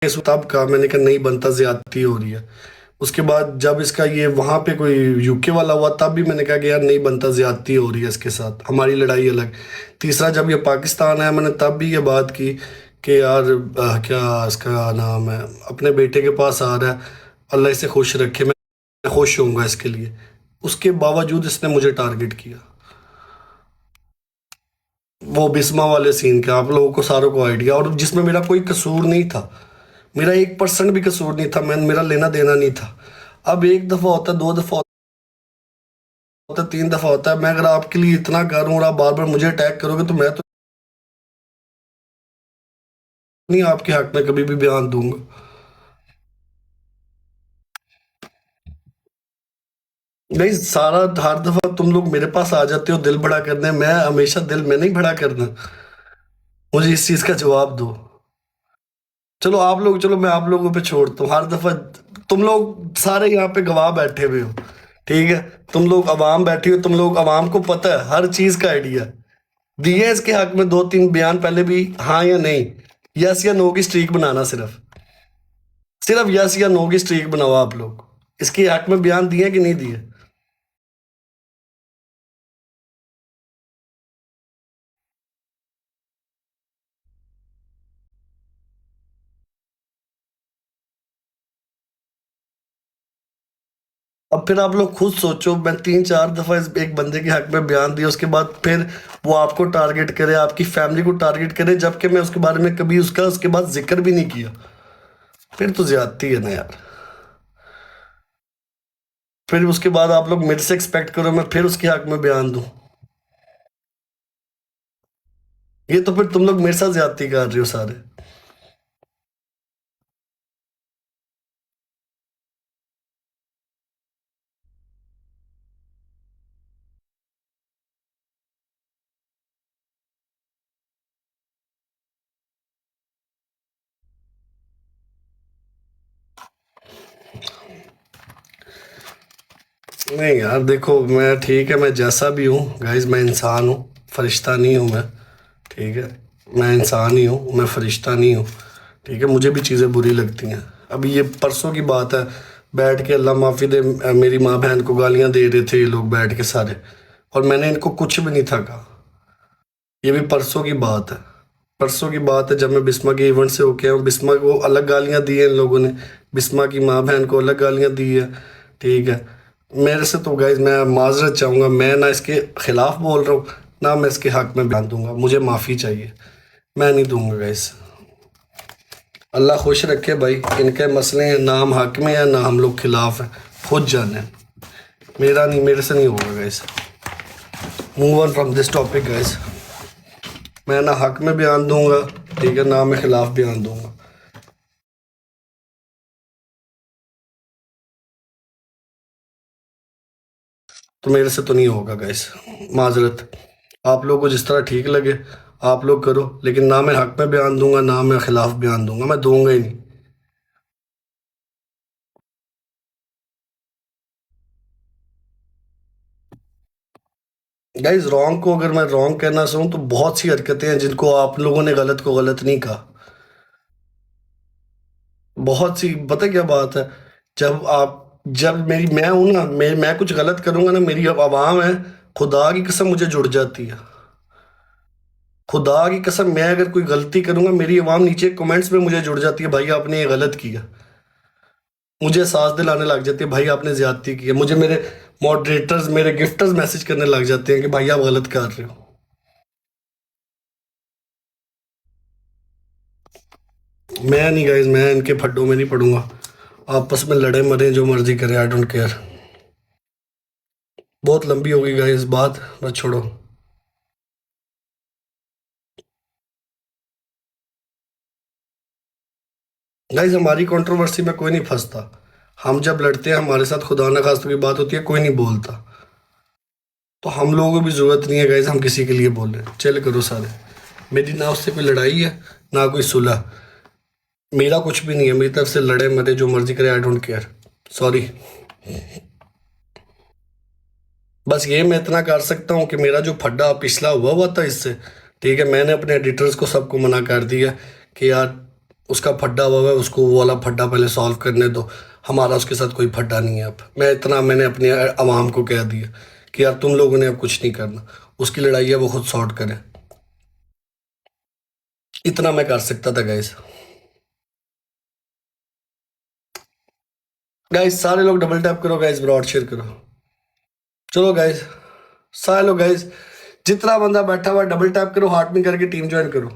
तब कहा, मैंने कहा नहीं बनता, ज्यादती हो रही है। उसके बाद जब इसका ये वहां पे कोई यूके वाला हुआ तब भी मैंने कहा कि यार नहीं बनता, ज्यादती हो रही है इसके साथ, हमारी लड़ाई अलग। तीसरा जब ये पाकिस्तान आया मैंने तब भी ये बात की कि यार क्या इसका नाम है, अपने बेटे के पास आ रहा है, अल्लाह इसे खुश रखे, मैं खुश होऊंगा इसके लिए। उसके बावजूद इसने मुझे टारगेट किया। वो बिस्मा वाले सीन का आप लोगों को सारों को आइडिया, और जिसमें मेरा कोई कसूर नहीं था, मेरा 1% भी कसूर नहीं था, मैं मेरा लेना देना नहीं था। अब एक दफा होता है, दो दफा होता है, तीन दफा होता है, मैं अगर आपके लिए इतना करूं और आप बार बार मुझे अटैक करोगे तो मैं तो नहीं आपके हक में कभी भी बयान दूंगा। नहीं, सारा हर दफा तुम लोग मेरे पास आ जाते हो दिल बड़ा करने, मैं हमेशा दिल में नहीं बड़ा करना। मुझे इस चीज का जवाब दो। चलो आप लोग, चलो मैं आप लोगों पे छोड़ता हूँ। हर दफा तुम लोग सारे यहाँ पे गवाह बैठे हुए हो, ठीक है, तुम लोग अवाम बैठी हो, तुम लोग अवाम को पता है हर चीज का आइडिया दिए इसके हक में। दो तीन बयान पहले भी, हाँ या नहीं, यस या नो की स्ट्रीक बनाना, सिर्फ सिर्फ यस या नो की स्ट्रीक बनाओ आप लोग। इसके हक में बयान दिए कि नहीं दिए? अब फिर आप लोग खुद सोचो, मैं तीन चार दफा इस एक बंदे के हक में बयान दिया, उसके बाद फिर वो आपको टारगेट करे, आपकी फैमिली को टारगेट करे, जबकि मैं उसके बारे में कभी उसका उसके बाद जिक्र भी नहीं किया। फिर तो ज्यादती है ना यार। फिर उसके बाद आप लोग मेरे से एक्सपेक्ट करो मैं फिर उसके हक में बयान दूं। ये तो फिर तुम लोग मेरे साथ ज्यादती कर रहे हो सारे। नहीं यार देखो, मैं ठीक है, मैं जैसा भी हूँ गाइज, मैं इंसान हूँ, फरिश्ता नहीं हूँ मैं, ठीक है, मैं इंसान ही हूँ, मैं फरिश्ता नहीं हूँ, ठीक है, मुझे भी चीज़ें बुरी लगती हैं। अभी ये परसों की बात है, बैठ के अल्लाह माफ़ी दे, मेरी माँ बहन को गालियाँ दे रहे थे ये लोग बैठ के सारे, और मैंने इनको कुछ भी नहीं था कहा। ये भी परसों की बात है, परसों की बात है, जब मैं बिस्मा के इवेंट से होके आया हूँ, बिस्मा को अलग गालियाँ दी हैं इन लोगों ने, बिस्मा की माँ बहन को अलग गालियाँ दी है, ठीक है। मेरे से तो गाइज मैं माजरत चाहूँगा, मैं ना इसके खिलाफ बोल रहा हूँ, ना मैं इसके हक में बयान दूंगा, मुझे माफ़ी चाहिए, मैं नहीं दूंगा गाइज। अल्लाह खुश रखे भाई, इनके मसले हैं, ना हम हक में हैं ना हम लोग खिलाफ हैं, खुद जाने। मेरा नहीं, मेरे से नहीं होगा guys. Move on from this topic guys. मैं ना हक में बयान दूंगा, ठीक है, ना मैं खिलाफ बयान दूंगा। तो मेरे से तो नहीं होगा गाइस, माजरत। आप लोगों को जिस तरह ठीक लगे आप लोग करो, लेकिन ना मैं हक में बयान दूंगा ना मैं खिलाफ बयान दूंगा, मैं दूंगा ही नहीं। गाइस रॉन्ग को अगर मैं रॉन्ग कहना चाहूँ तो बहुत सी हरकतें हैं जिनको आप लोगों ने गलत को गलत नहीं कहा। बहुत सी, पता क्या बात है, जब मेरी मैं हूं ना, मैं कुछ गलत करूंगा ना, मेरी अब आवाम है, खुदा की कसम मुझे जुड़ जाती है। खुदा की कसम, मैं अगर कोई गलती करूंगा मेरी आवाम नीचे कमेंट्स में मुझे जुड़ जाती है, भाई आपने ये गलत किया। मुझे सांस दिलाने लग जाती है, भाई आपने ज्यादती की है। मुझे मेरे मॉडरेटर्स, मेरे गिफ्टर्स मैसेज करने लग जाते हैं कि भाई आप गलत कर रहे हो। मैं नहीं गाइज, मैं इनके फड्डों में नहीं पड़ूंगा। आपस में लड़े मरे जो मर्जी करे, आई डोंट केयर। बहुत लंबी हो गई गाइज बात, बस छोड़ो। गाइज हमारी कंट्रोवर्सी में कोई नहीं फंसता। हम जब लड़ते हैं, हमारे साथ खुदा न खास्ता की बात होती है, कोई नहीं बोलता। तो हम लोगों को भी जरूरत नहीं है गाइज हम किसी के लिए बोले, चल करो सारे। मेरी ना उससे कोई लड़ाई है ना कोई सुलह, मेरा कुछ भी नहीं है, मेरी तरफ से लड़े मरे जो मर्जी करे, आई डोंट केयर। सॉरी। बस ये मैं इतना कर सकता हूँ कि मेरा जो फड्डा पिछला हुआ हुआ था इससे, ठीक है, मैंने अपने एडिटर्स को सबको मना कर दिया कि यार उसका फड्डा हुआ है, उसको वो वाला फड्डा पहले सॉल्व करने दो। हमारा उसके साथ कोई फड्डा नहीं है। अब मैंने अपने अवाम को कह दिया कि यार तुम लोगों ने अब कुछ नहीं करना, उसकी लड़ाई है वो खुद सॉर्ट करे। इतना मैं कर सकता था गाइस। गाइस सारे लोग डबल टैप करो गाइस, ब्रॉड शेयर करो। चलो गाइस, सारे लोग गाइस, जितना बंदा बैठा हुआ डबल टैप करो, हार्ट में करके टीम ज्वाइन करो।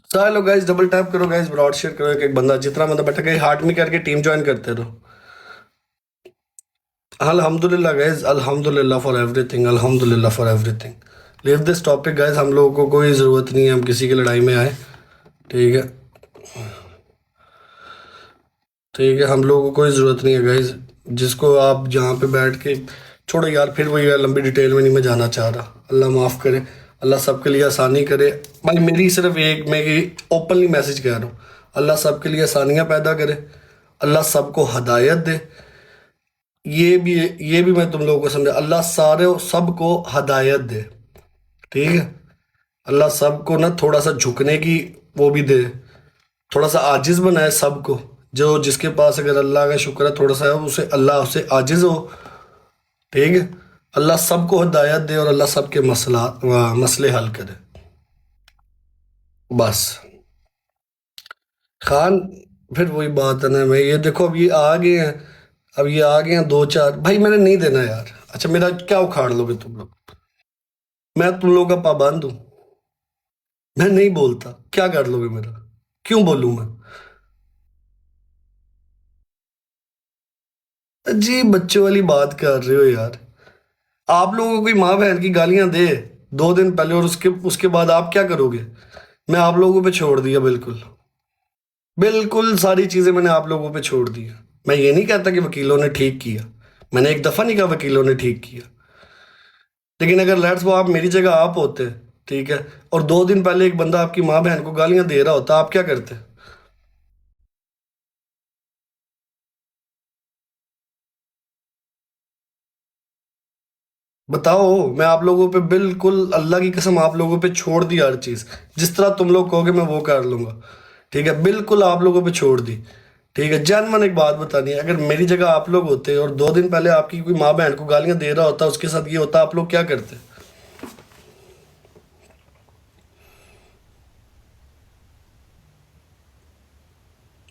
सारे लोग गाइस डबल टैप करो गाइस, ब्रॉड शेयर करो। एक एक बंदा, जितना बंदा बैठा गई हार्ट में करके टीम ज्वाइन करते रहो। अल्हम्दुलिल्लाह गाइस, अल्हम्दुलिल्लाह फॉर एवरीथिंग, अल्हम्दुलिल्लाह for everything. Leave this topic guys, हम लोगों को कोई ज़रूरत नहीं है हम किसी की लड़ाई में आए। ठीक है, ठीक है, हम लोगों को कोई ज़रूरत नहीं है गाइस। जिसको आप जहाँ पे बैठ के छोड़ो यार, फिर वही यार लंबी डिटेल में नहीं मैं जाना चाह रहा। अल्लाह माफ़ करे, अल्लाह सबके लिए आसानी करे। भाई मेरी सिर्फ एक, मैं ओपनली मैसेज कह रहा हूँ, अल्लाह सबके लिए आसानियाँ पैदा करे, अल्लाह सबको हदायत दे। ये भी मैं तुम लोगों को समझा, अल्लाह सारे सबको हदायत दे। ठीक है, अल्लाह सबको ना थोड़ा सा झुकने की वो भी दे, थोड़ा सा आजिज बनाए सबको। जो जिसके पास अगर अल्लाह का शुक्र है थोड़ा सा है, उसे अल्लाह उससे आजिज हो। ठीक है, अल्लाह सबको हिदायत दे और अल्लाह सबके मसले हल करे। बस खान, फिर वही बात है ना, मैं ये देखो अब ये आ गए हैं, अब ये आ गए हैं दो चार। भाई मैंने नहीं देना यार। अच्छा मेरा क्या उखाड़ लोगे तुम लोग? मैं तुम लोगों का पाबंद हूँ? मैं नहीं बोलता, क्या कर लोगे मेरा? क्यों बोलूँ मैं? अजीब बच्चों वाली बात कर रहे हो यार। आप लोगों को कोई माँ बहन की गालियां दे 2 दिन पहले और उसके उसके बाद आप क्या करोगे? मैं आप लोगों पे छोड़ दिया, बिल्कुल बिल्कुल सारी चीजें मैंने आप लोगों पे छोड़ दी। मैं ये नहीं कहता कि वकीलों ने ठीक किया, मैंने एक दफा नहीं कहा वकीलों ने ठीक किया। लेकिन अगर लेट्स वो आप मेरी जगह आप होते, ठीक है, और 2 दिन पहले एक बंदा आपकी माँ बहन को गालियां दे रहा होता, आप क्या करते? बताओ। मैं आप लोगों पे बिल्कुल अल्लाह की कसम आप लोगों पे छोड़ दी हर चीज। जिस तरह तुम लोग कहोगे मैं वो कर लूंगा। ठीक है, बिल्कुल आप लोगों पे छोड़ दी। ठीक है, मन एक बात बतानी है, अगर मेरी जगह आप लोग होते और 2 दिन पहले आपकी कोई माँ बहन को गालियां दे रहा होता, उसके साथ ये होता, आप लोग क्या करते?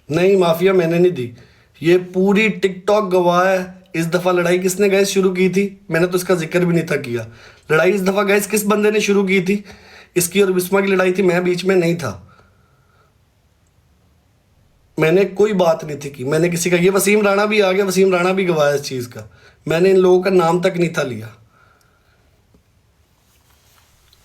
नहीं, माफिया मैंने नहीं दी। ये पूरी टिकटॉक गवाह है। इस दफा लड़ाई किसने गैस शुरू की थी? मैंने तो इसका जिक्र भी नहीं था किया। लड़ाई इस दफा गैस किस बंदे ने शुरू की थी? इसकी और बिस्मा की लड़ाई थी, मैं बीच में नहीं था। मैंने कोई बात नहीं थी की, मैंने किसी का, ये वसीम राणा भी आ गया, वसीम राणा भी गवाह है इस चीज का। मैंने इन लोगों का नाम तक नहीं था लिया।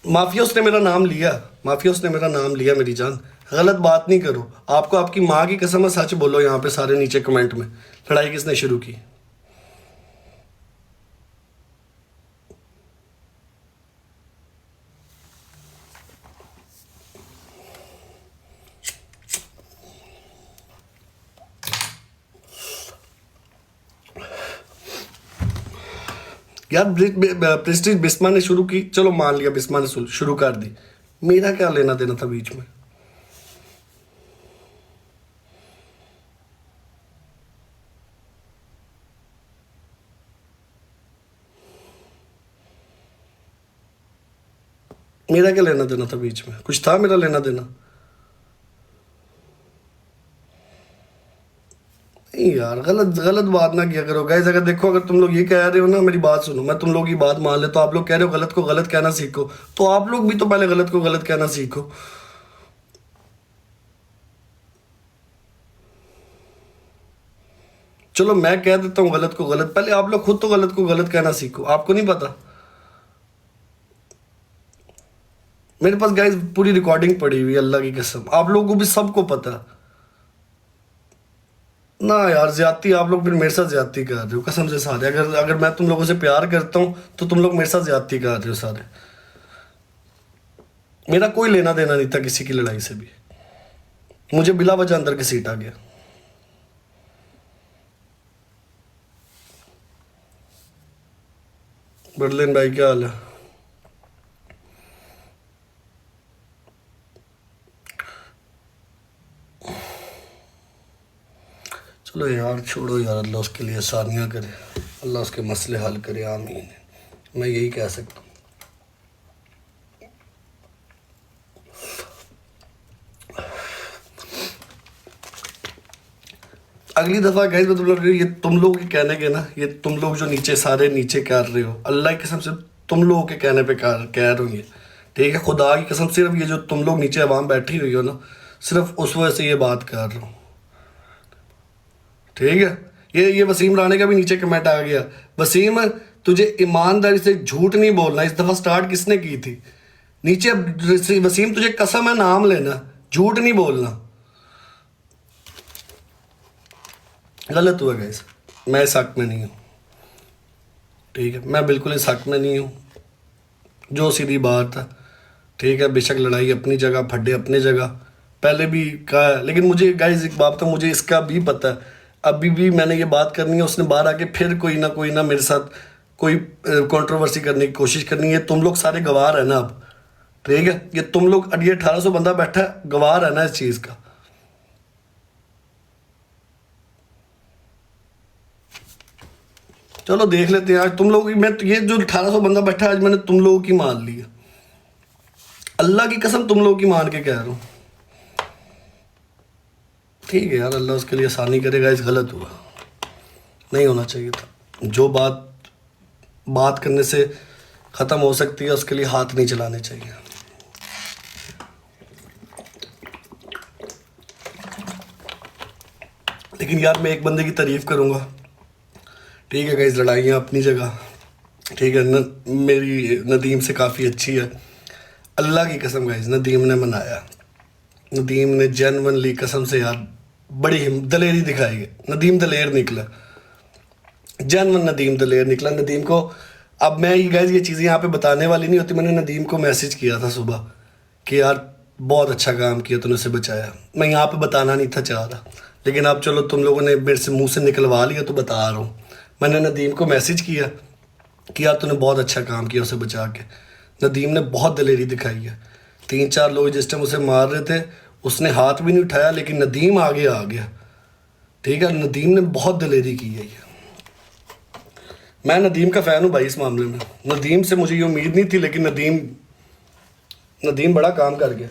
माफिया उसने मेरा नाम लिया, माफिया उसने मेरा नाम लिया मेरी जान। गलत बात नहीं करो, आपको आपकी माँ की कसम है, सच बोलो यहाँ पे सारे नीचे कमेंट में। लड़ाई किसने शुरू की? यार प्रेस्टीज बिस्मा ने शुरू की, चलो मान लिया बिस्मा ने शुरू कर दी। मेरा क्या लेना देना था बीच में? मेरा क्या लेना देना था बीच में? कुछ था मेरा लेना देना? नहीं यार, गलत गलत बात ना किया करो गाइस। अगर देखो, अगर तुम लोग ये कह रहे हो ना, मेरी बात सुनो, मैं तुम लोग की बात मान ले, तो आप लोग कह रहे हो गलत को गलत कहना सीखो, तो आप लोग भी तो पहले गलत को गलत कहना सीखो। चलो मैं कह देता हूँ गलत को गलत, पहले आप लोग खुद तो गलत को गलत कहना सीखो। आपको नहीं पता? मेरे पास गाइस पूरी रिकॉर्डिंग पड़ी हुई है, अल्लाह की कसम, आप लोगों को भी सबको पता है। ना यार, ज्यादती आप लोग फिर मेरे साथ ज्यादती कर रहे हो कसम से सारे। अगर अगर मैं तुम लोगों से प्यार करता हूँ तो तुम लोग मेरे साथ ज्यादती कर रहे हो सारे। मेरा कोई लेना देना नहीं था किसी की लड़ाई से भी। मुझे बिला वजह अंदर की सीट आ गया। बर्लिन भाई क्या हाल है? चलो यार छोड़ो यार, अल्लाह उसके लिए आसानियाँ करे, अल्लाह उसके मसले हल करे, आमीन। मैं यही कह सकता हूँ। अगली दफ़ा गाइस मतलब ये तुम लोग के कहने के ना, ये तुम लोग जो नीचे सारे नीचे कर रहे हो, अल्लाह की कसम से तुम लोगों के कहने पे कह रहे हो ये, ठीक है? खुदा की कसम, सिर्फ ये जो तुम लोग नीचे आवाम बैठी हुई हो ना, सिर्फ उस वजह से ये बात कर रहा हूँ, ठीक है? ये वसीम राणे का भी नीचे कमेंट आ गया, वसीम तुझे ईमानदारी से झूठ नहीं बोलना, इस दफ़ा स्टार्ट किसने की थी? नीचे वसीम तुझे कसम है, नाम लेना, झूठ नहीं बोलना। गलत हुआ गाइस, मैं इस हक में नहीं हूँ, ठीक है? मैं बिल्कुल इस हक में नहीं हूँ, जो सीधी बात है, ठीक है? बेशक लड़ाई अपनी जगह, फड्डे अपनी जगह, पहले भी कहा है, लेकिन मुझे गाइस एक बात तो मुझे इसका भी पता है, अभी भी मैंने ये बात करनी है, उसने बाहर आके फिर कोई ना मेरे साथ कोई कंट्रोवर्सी करने की कोशिश करनी है। तुम लोग सारे गवाह है ना अब, ठीक है? ये तुम लोग, ये 1800 बंदा बैठा है, गवाह है ना इस चीज़ का। चलो देख लेते हैं आज तुम लोग, मैं ये जो 1800 बंदा बैठा है आज, मैंने तुम लोगों की मान ली है, अल्लाह की कसम तुम लोगों की मान के कह रहा हूँ, ठीक है यार? अल्लाह उसके लिए आसानी करेगा। इस गलत हुआ, नहीं होना चाहिए था। जो बात करने से ख़त्म हो सकती है, उसके लिए हाथ नहीं चलाने चाहिए। लेकिन यार मैं एक बंदे की तारीफ़ करूँगा, ठीक है गाइस? लड़ाइयाँ अपनी जगह, ठीक है? मेरी नदीम से काफ़ी अच्छी है, अल्लाह की कसम गाइस। नदीम ने मनाया, नदीम ने जेन्युइनली कसम से यार बड़ी दलेरी दिखाई है। नदीम दलेर निकला, जेन्युइन नदीम दलेर निकला। नदीम को अब मैं ये गाइस, ये चीज़ें यहाँ पे बताने वाली नहीं होती। मैंने नदीम को मैसेज किया था सुबह कि यार बहुत अच्छा काम किया, तूने उसे बचाया। मैं यहाँ पे बताना नहीं था चाह रहा, लेकिन अब चलो तुम लोगों ने मेरे से मुँह से निकलवा लिया तो बता रहा हूँ। मैंने नदीम को मैसेज किया कि यार तूने बहुत अच्छा काम किया उसे बचा के। नदीम ने बहुत दलेरी दिखाई है। 3-4 लोग जिस टाइम उसे मार रहे थे, उसने हाथ भी नहीं उठाया, लेकिन नदीम आगे आ गया, ठीक है? नदीम ने बहुत दलेरी की है ये। मैं नदीम का फ़ैन हूँ भाई इस मामले में। नदीम से मुझे ये उम्मीद नहीं थी, लेकिन नदीम बड़ा काम कर गया।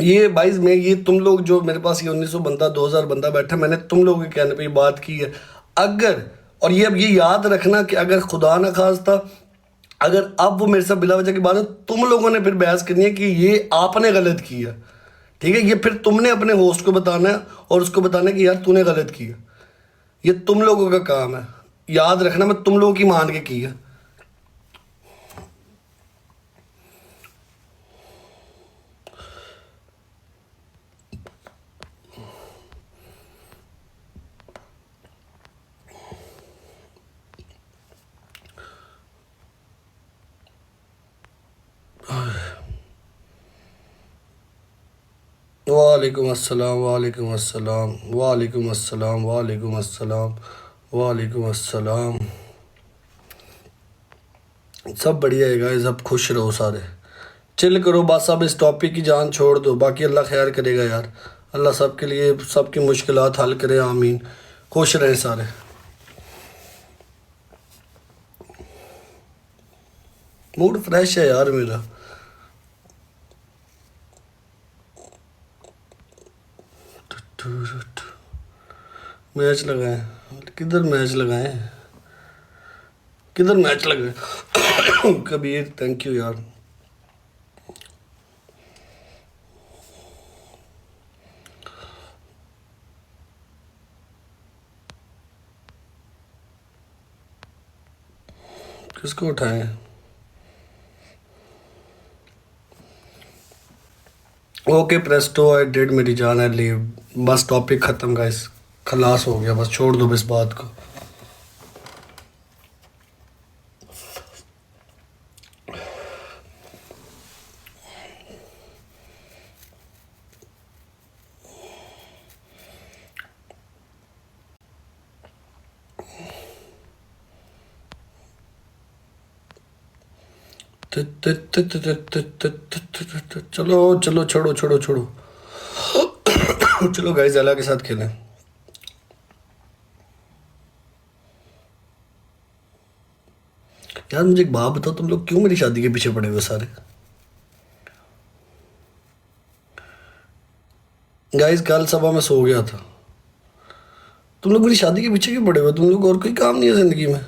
ये भाई मैं ये तुम लोग जो मेरे पास ये 1900 बंदा 2000 बंदा बैठा, मैंने तुम लोगों के कहने पे ये बात की है। अगर, और ये अब ये याद रखना कि अगर खुदा ना खास्ता अगर अब वो मेरे साथ बिला वजह की बात है, तुम लोगों ने फिर बहस करनी है कि ये आपने गलत किया, ठीक है? ये फिर तुमने अपने होस्ट को बताना है और उसको बताना है कि यार तूने गलत किया। ये तुम लोगों का काम है, याद रखना। मैं तुम लोगों की मान के की है। वालेकुम अस्सलाम, वालेकुम अस्सलाम, वालेकुम अस्सलाम, वालेकुम अस्सलाम, वालेकुम अस्सलाम। सब बढ़िया है गाइस, अब खुश रहो सारे, चिल करो बस। अब इस टॉपिक की जान छोड़ दो, बाकी अल्लाह खैर करेगा यार। अल्लाह सबके लिए सबकी मुश्किलात हल करे, आमीन। खुश रहें सारे। मूड फ्रेश है यार मेरा। मैच लगाए, किधर मैच लगाए, किधर मैच लगाए? कबीर थैंक यू यार। किसको उठाएं? ओके प्रेस्टो, आई डिड मेरी जान, आई लीव। बस टॉपिक ख़त्म गाइस, खलास हो गया, बस छोड़ दो इस बात को। चलो चलो, छोड़ो छोड़ो छोड़ो। चलो गाइस अल्लाह के साथ खेलें। यार मुझे एक बात बताओ, तुम लोग क्यों मेरी शादी के पीछे पड़े हुए सारे? गाइस कल सुबह मैं सो गया था। तुम लोग मेरी शादी के पीछे क्यों पड़े हुए? तुम लोग और कोई काम नहीं है जिंदगी में?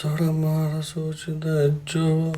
साड़ा मारा सोचदा जो